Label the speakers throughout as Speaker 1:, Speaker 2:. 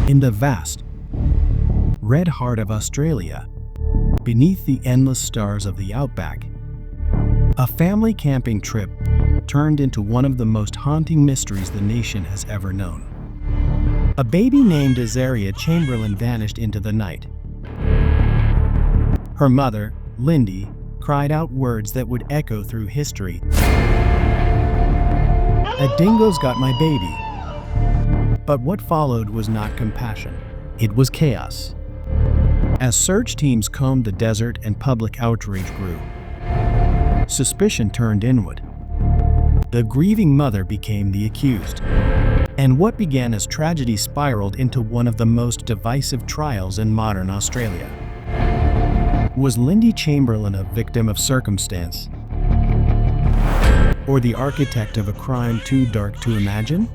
Speaker 1: In the vast, red heart of Australia, beneath the endless stars of the outback, a family camping trip turned into one of the most haunting mysteries the nation has ever known. A baby named Azaria Chamberlain vanished into the night. Her mother, Lindy, cried out words that would echo through history. "A dingo's got my baby." But what followed was not compassion. It was chaos. As search teams combed the desert and public outrage grew, suspicion turned inward. The grieving mother became the accused. And what began as tragedy spiraled into one of the most divisive trials in modern Australia. Was Lindy Chamberlain a victim of circumstance? Or the architect of a crime too dark to imagine?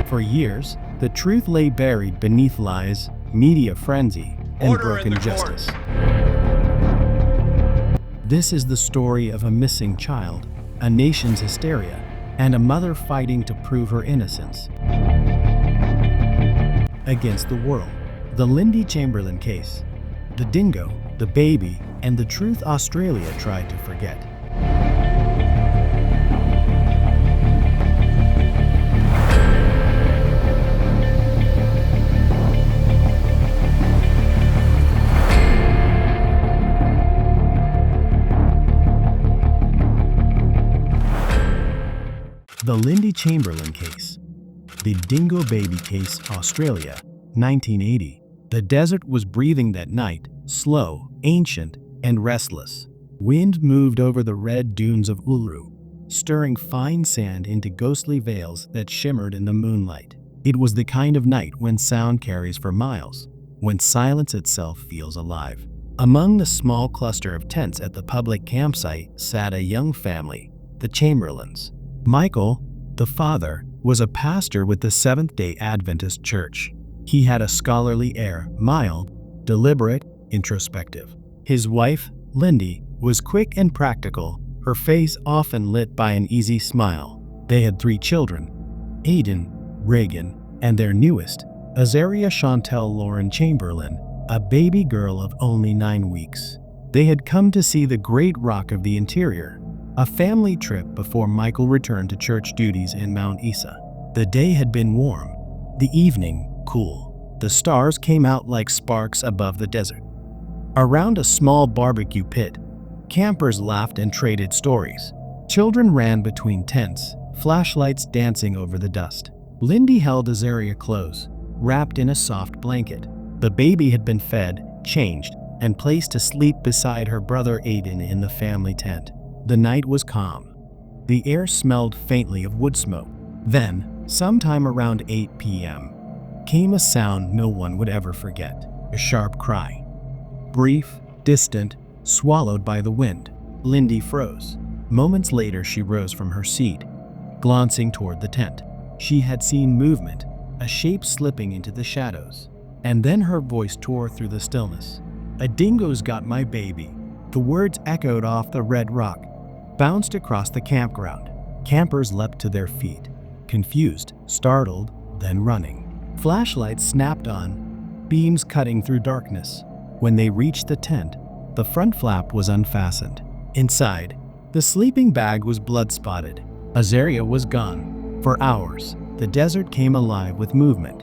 Speaker 1: For years, the truth lay buried beneath lies, media frenzy, and broken justice. This is the story of a missing child, a nation's hysteria, and a mother fighting to prove her innocence. Against the world, the Lindy Chamberlain case, the dingo, the baby, and the truth Australia tried to forget. The Lindy Chamberlain Case. The Dingo Baby Case, Australia, 1980. The desert was breathing that night, slow, ancient, and restless. Wind moved over the red dunes of Uluru, stirring fine sand into ghostly veils that shimmered in the moonlight. It was the kind of night when sound carries for miles, when silence itself feels alive. Among the small cluster of tents at the public campsite sat a young family, the Chamberlains. Michael, the father, was a pastor with the Seventh-day Adventist Church. He had a scholarly air, mild, deliberate, introspective. His wife, Lindy, was quick and practical, her face often lit by an easy smile. They had 3 children, Aiden, Reagan, and their newest, Azaria Chamberlain Chamberlain, a baby girl of only 9 weeks. They had come to see the Great Rock of the Interior, a family trip before Michael returned to church duties in Mount Isa. The day had been warm, the evening cool. The stars came out like sparks above the desert. Around a small barbecue pit, campers laughed and traded stories. Children ran between tents, flashlights dancing over the dust. Lindy held Azaria close, wrapped in a soft blanket. The baby had been fed, changed, and placed to sleep beside her brother Aiden in the family tent. The night was calm. The air smelled faintly of wood smoke. Then, sometime around 8 p.m., came a sound no one would ever forget. A sharp cry. Brief, distant, swallowed by the wind. Lindy froze. Moments later, she rose from her seat, glancing toward the tent. She had seen movement, a shape slipping into the shadows. And then her voice tore through the stillness. "A dingo's got my baby." The words echoed off the red rock, bounced across the campground. Campers leapt to their feet, confused, startled, then running. Flashlights snapped on, beams cutting through darkness. When they reached the tent, the front flap was unfastened. Inside, the sleeping bag was blood-spotted. Azaria was gone. For hours, the desert came alive with movement.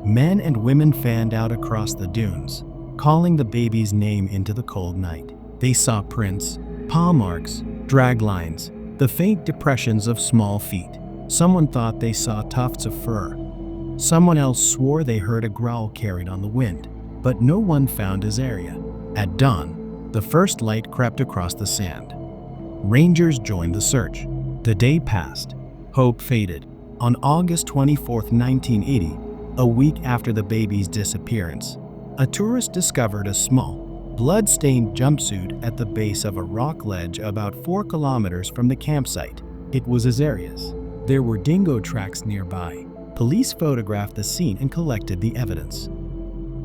Speaker 1: Men and women fanned out across the dunes, calling the baby's name into the cold night. They saw prints, paw marks, drag lines, the faint depressions of small feet. Someone thought they saw tufts of fur. Someone else swore they heard a growl carried on the wind. But no one found Azaria. At dawn, the first light crept across the sand. Rangers joined the search. The day passed. Hope faded. On August 24, 1980, a week after the baby's disappearance, a tourist discovered a small, blood-stained jumpsuit at the base of a rock ledge about 4 kilometers from the campsite. It was Azaria's. There were dingo tracks nearby. Police photographed the scene and collected the evidence.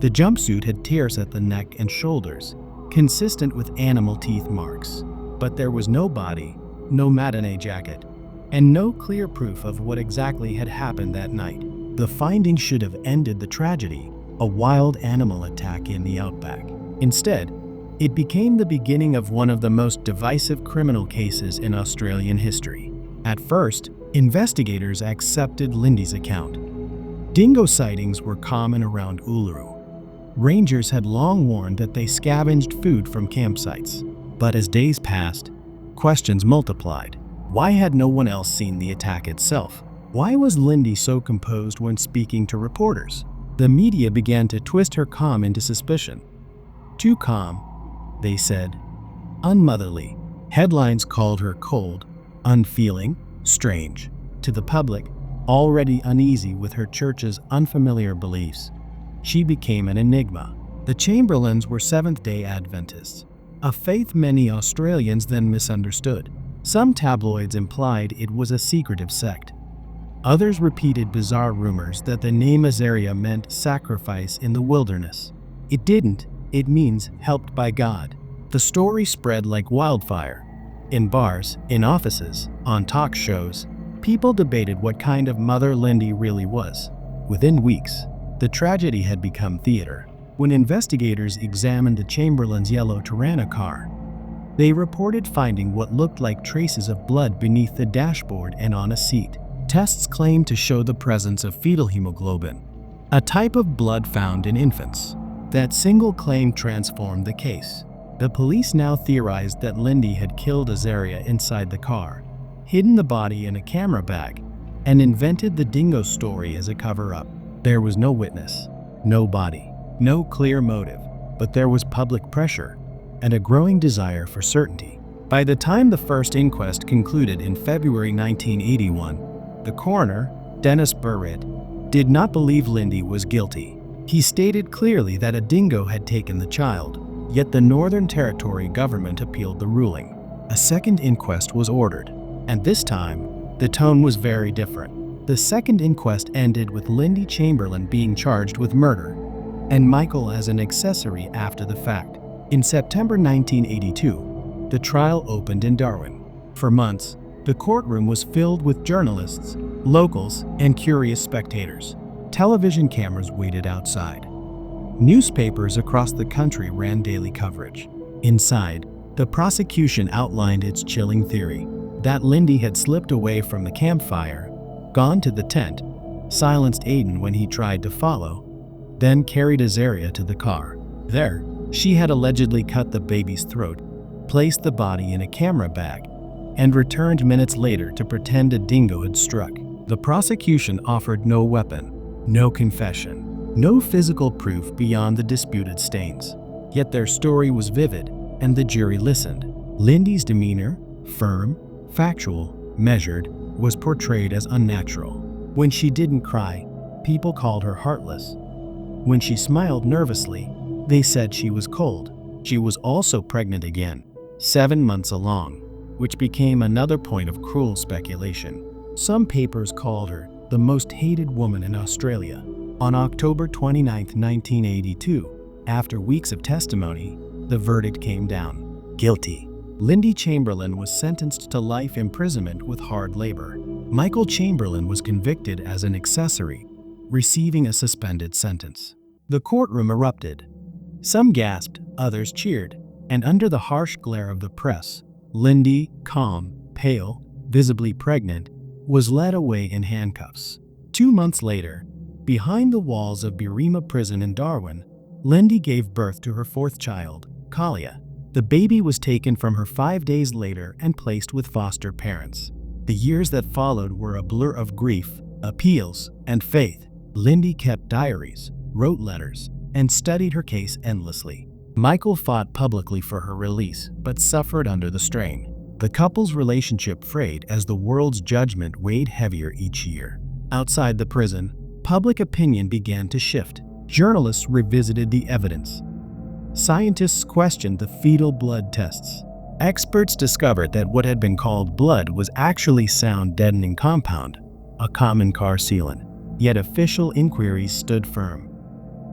Speaker 1: The jumpsuit had tears at the neck and shoulders, consistent with animal teeth marks. But there was no body, no matinee jacket, and no clear proof of what exactly had happened that night. The findings should have ended the tragedy, a wild animal attack in the outback. Instead, it became the beginning of one of the most divisive criminal cases in Australian history. At first, investigators accepted Lindy's account. Dingo sightings were common around Uluru. Rangers had long warned that they scavenged food from campsites. But as days passed, questions multiplied. Why had no one else seen the attack itself? Why was Lindy so composed when speaking to reporters? The media began to twist her calm into suspicion. Too calm, they said. Unmotherly. Headlines called her cold, unfeeling, strange. To the public, already uneasy with her church's unfamiliar beliefs, she became an enigma. The Chamberlains were Seventh-day Adventists, a faith many Australians then misunderstood. Some tabloids implied it was a secretive sect. Others repeated bizarre rumors that the name Azaria meant sacrifice in the wilderness. It didn't. It means helped by God. The story spread like wildfire. In bars, in offices, on talk shows, people debated what kind of mother Lindy really was. Within weeks, the tragedy had become theater. When investigators examined the Chamberlain's yellow Tirana car, they reported finding what looked like traces of blood beneath the dashboard and on a seat. Tests claimed to show the presence of fetal hemoglobin, a type of blood found in infants. That single claim transformed the case. The police now theorized that Lindy had killed Azaria inside the car, hidden the body in a camera bag, and invented the Dingo story as a cover-up. There was no witness, no body, no clear motive, but there was public pressure and a growing desire for certainty. By the time the first inquest concluded in February 1981, the coroner, Dennis Burritt, did not believe Lindy was guilty. He stated clearly that a dingo had taken the child, yet the Northern Territory government appealed the ruling. A second inquest was ordered, and this time, the tone was very different. The second inquest ended with Lindy Chamberlain being charged with murder, and Michael as an accessory after the fact. In September 1982, the trial opened in Darwin. For months, the courtroom was filled with journalists, locals, and curious spectators. Television cameras waited outside. Newspapers across the country ran daily coverage. Inside, the prosecution outlined its chilling theory that Lindy had slipped away from the campfire, gone to the tent, silenced Aiden when he tried to follow, then carried Azaria to the car. There, she had allegedly cut the baby's throat, placed the body in a camera bag, and returned minutes later to pretend a dingo had struck. The prosecution offered no weapon, no confession, no physical proof beyond the disputed stains. Yet their story was vivid, and the jury listened. Lindy's demeanor, firm, factual, measured, was portrayed as unnatural. When she didn't cry, people called her heartless. When she smiled nervously, they said she was cold. She was also pregnant again, 7 months along, which became another point of cruel speculation. Some papers called her the most hated woman in Australia. On October 29, 1982, after weeks of testimony, the verdict came down. Guilty. Lindy Chamberlain was sentenced to life imprisonment with hard labor. Michael Chamberlain was convicted as an accessory, receiving a suspended sentence. The courtroom erupted. Some gasped, others cheered, and under the harsh glare of the press, Lindy, calm, pale, visibly pregnant, was led away in handcuffs. 2 months later, behind the walls of Birima Prison in Darwin, Lindy gave birth to her fourth child, Kalia. The baby was taken from her 5 days later and placed with foster parents. The years that followed were a blur of grief, appeals, and faith. Lindy kept diaries, wrote letters, and studied her case endlessly. Michael fought publicly for her release, but suffered under the strain. The couple's relationship frayed as the world's judgment weighed heavier each year. Outside the prison, public opinion began to shift. Journalists revisited the evidence. Scientists questioned the fetal blood tests. Experts discovered that what had been called blood was actually sound deadening compound, a common car sealant. Yet official inquiries stood firm.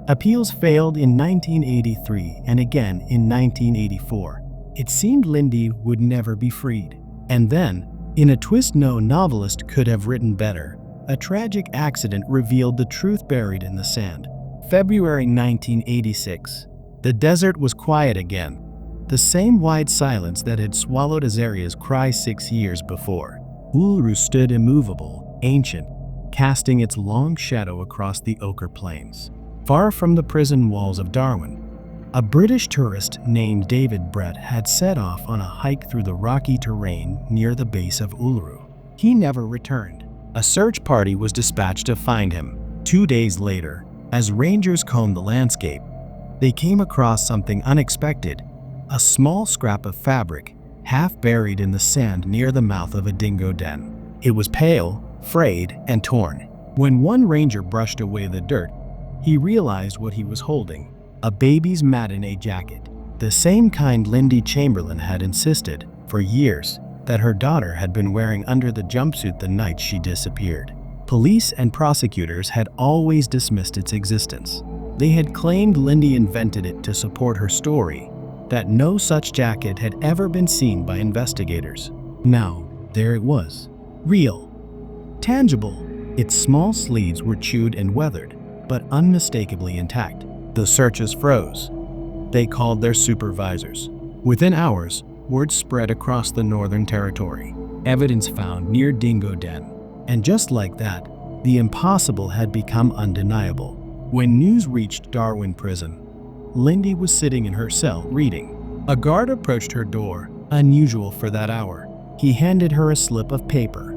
Speaker 1: Appeals failed in 1983 and again in 1984. It seemed Lindy would never be freed. And then, In a twist no novelist could have written better, a tragic accident revealed the truth buried in the sand. February 1986. The desert was quiet again. The same wide silence that had swallowed Azaria's cry 6 years before. Uluru stood immovable, ancient, casting its long shadow across the ochre plains. Far from the prison walls of Darwin, a British tourist named David Brett had set off on a hike through the rocky terrain near the base of Uluru. He never returned. A search party was dispatched to find him. 2 days later, as rangers combed the landscape, they came across something unexpected: a small scrap of fabric, half buried in the sand near the mouth of a dingo den. It was pale, frayed, and torn. When one ranger brushed away the dirt, he realized what he was holding: a baby's matinee jacket. The same kind Lindy Chamberlain had insisted, for years, that her daughter had been wearing under the jumpsuit the night she disappeared. Police and prosecutors had always dismissed its existence. They had claimed Lindy invented it to support her story, that no such jacket had ever been seen by investigators. Now, there it was. Real. Tangible. Its small sleeves were chewed and weathered, but unmistakably intact. The searches froze. They called their supervisors. Within hours, word spread across the Northern Territory. Evidence found near Dingo Den. And just like that, the impossible had become undeniable. When news reached Darwin Prison, Lindy was sitting in her cell reading. A guard approached her door, unusual for that hour. He handed her a slip of paper.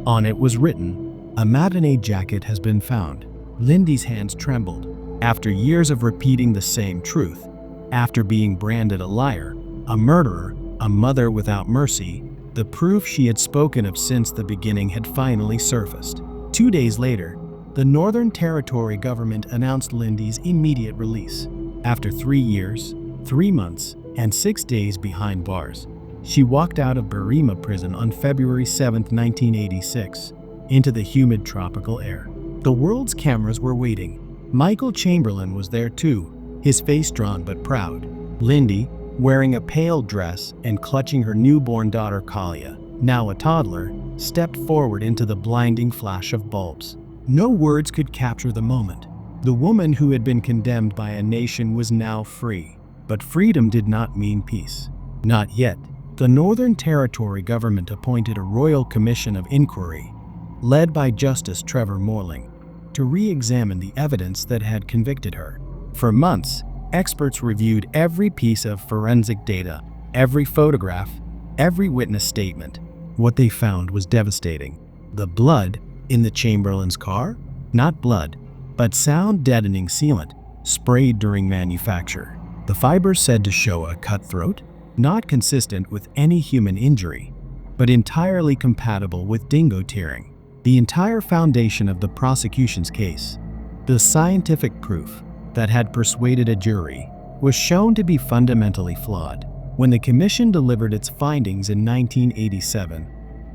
Speaker 1: On it was written, "A matinee jacket has been found." Lindy's hands trembled. After years of repeating the same truth, after being branded a liar, a murderer, a mother without mercy, the proof she had spoken of since the beginning had finally surfaced. 2 days later, the Northern Territory government announced Lindy's immediate release. After 3 years, 3 months, and 6 days behind bars, she walked out of Berrima prison on February 7, 1986, into the humid tropical air. The world's cameras were waiting. Michael Chamberlain was there too, his face drawn but proud. Lindy, wearing a pale dress and clutching her newborn daughter Kalia, now a toddler, stepped forward into the blinding flash of bulbs. No words could capture the moment. The woman who had been condemned by a nation was now free. But freedom did not mean peace. Not yet. The Northern Territory government appointed a royal commission of inquiry, led by Justice Trevor Morling, to re-examine the evidence that had convicted her. For months, experts reviewed every piece of forensic data, every photograph, every witness statement. What they found was devastating. The blood in the Chamberlain's car? Not blood, but sound-deadening sealant, sprayed during manufacture. The fibers said to show a cut throat, not consistent with any human injury, but entirely compatible with dingo tearing. The entire foundation of the prosecution's case, the scientific proof that had persuaded a jury, was shown to be fundamentally flawed. When the commission delivered its findings in 1987,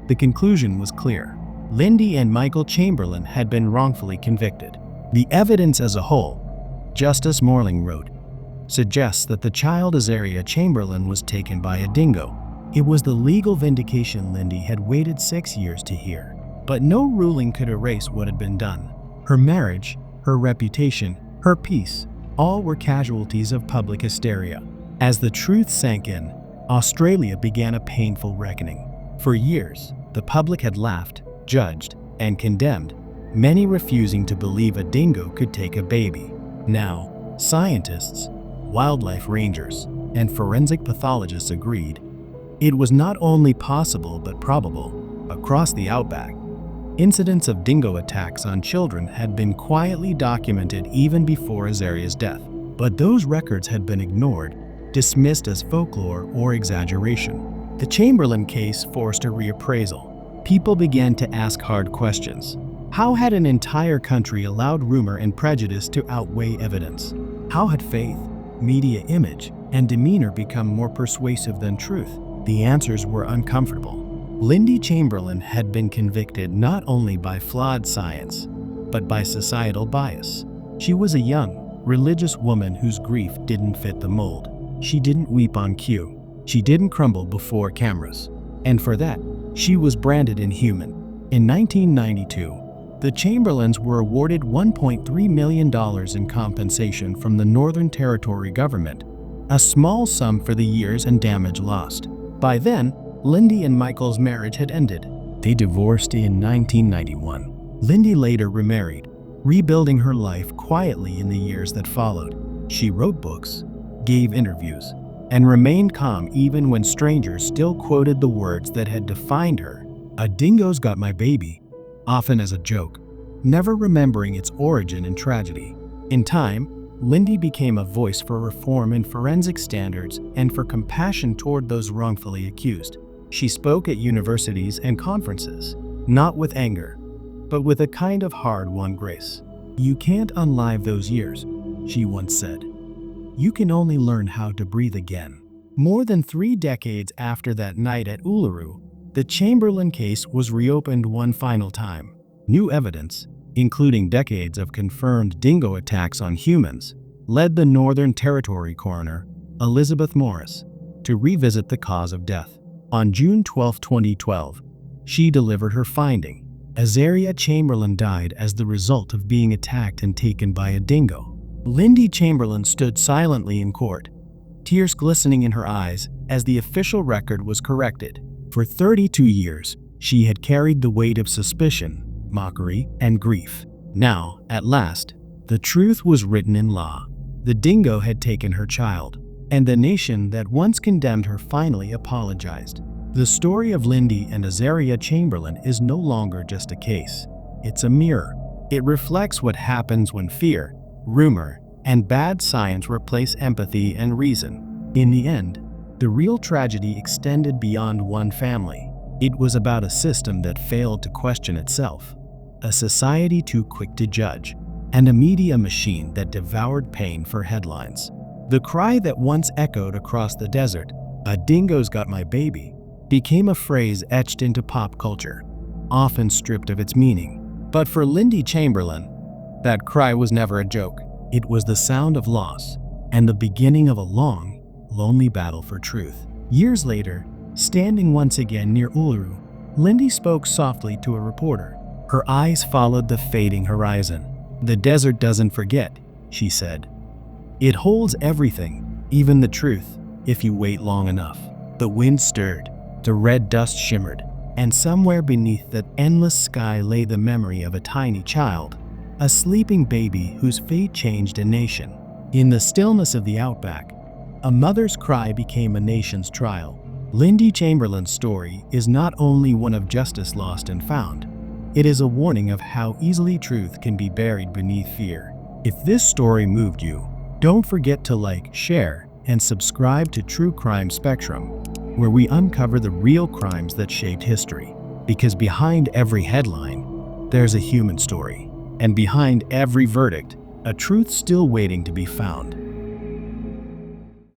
Speaker 1: the conclusion was clear. Lindy and Michael Chamberlain had been wrongfully convicted. The evidence as a whole, Justice Morling wrote, suggests that the child Azaria Chamberlain was taken by a dingo. It was the legal vindication Lindy had waited 6 years to hear. But no ruling could erase what had been done. Her marriage, her reputation, her peace, all were casualties of public hysteria. As the truth sank in, Australia began a painful reckoning. For years, the public had laughed, judged, and condemned, many refusing to believe a dingo could take a baby. Now, scientists, wildlife rangers, and forensic pathologists agreed it was not only possible but probable. Across the outback, incidents of dingo attacks on children had been quietly documented even before Azaria's death. But those records had been ignored, dismissed as folklore or exaggeration. The Chamberlain case forced a reappraisal. People began to ask hard questions. How had an entire country allowed rumor and prejudice to outweigh evidence? How had faith, media image, and demeanor become more persuasive than truth? The answers were uncomfortable. Lindy Chamberlain had been convicted not only by flawed science, but by societal bias. She was a young, religious woman whose grief didn't fit the mold. She didn't weep on cue. She didn't crumble before cameras. And for that, she was branded inhuman. In 1992, the Chamberlains were awarded $1.3 million in compensation from the Northern Territory government, a small sum for the years and damage lost. By then, Lindy and Michael's marriage had ended. They divorced in 1991. Lindy later remarried, rebuilding her life quietly in the years that followed. She wrote books, gave interviews, and remained calm even when strangers still quoted the words that had defined her. "A dingo's got my baby," often as a joke, never remembering its origin and tragedy. In time, Lindy became a voice for reform in forensic standards and for compassion toward those wrongfully accused. She spoke at universities and conferences, not with anger, but with a kind of hard-won grace. "You can't unlive those years," she once said. "You can only learn how to breathe again." More than 3 decades after that night at Uluru, the Chamberlain case was reopened one final time. New evidence, including decades of confirmed dingo attacks on humans, led the Northern Territory coroner, Elizabeth Morris, to revisit the cause of death. On June 12, 2012, she delivered her finding. Azaria Chamberlain died as the result of being attacked and taken by a dingo. Lindy Chamberlain stood silently in court, tears glistening in her eyes as the official record was corrected. For 32 years, she had carried the weight of suspicion, mockery, and grief. Now, at last, the truth was written in law. The dingo had taken her child, and the nation that once condemned her finally apologized. The story of Lindy and Azaria Chamberlain is no longer just a case. It's a mirror. It reflects what happens when fear, rumor, and bad science replace empathy and reason. In the end, the real tragedy extended beyond one family. It was about a system that failed to question itself, a society too quick to judge, and a media machine that devoured pain for headlines. The cry that once echoed across the desert, "A dingo's got my baby," became a phrase etched into pop culture, often stripped of its meaning. But for Lindy Chamberlain, that cry was never a joke. It was the sound of loss and the beginning of a long, lonely battle for truth. Years later, standing once again near Uluru, Lindy spoke softly to a reporter. Her eyes followed the fading horizon. "The desert doesn't forget," she said. "It holds everything, even the truth, if you wait long enough." The wind stirred, the red dust shimmered, and somewhere beneath that endless sky lay the memory of a tiny child, a sleeping baby whose fate changed a nation. In the stillness of the outback, a mother's cry became a nation's trial. Lindy Chamberlain's story is not only one of justice lost and found, it is a warning of how easily truth can be buried beneath fear. If this story moved you, don't forget to like, share, and subscribe to True Crime Spectrum, where we uncover the real crimes that shaped history. Because behind every headline, there's a human story. And behind every verdict, a truth still waiting to be found.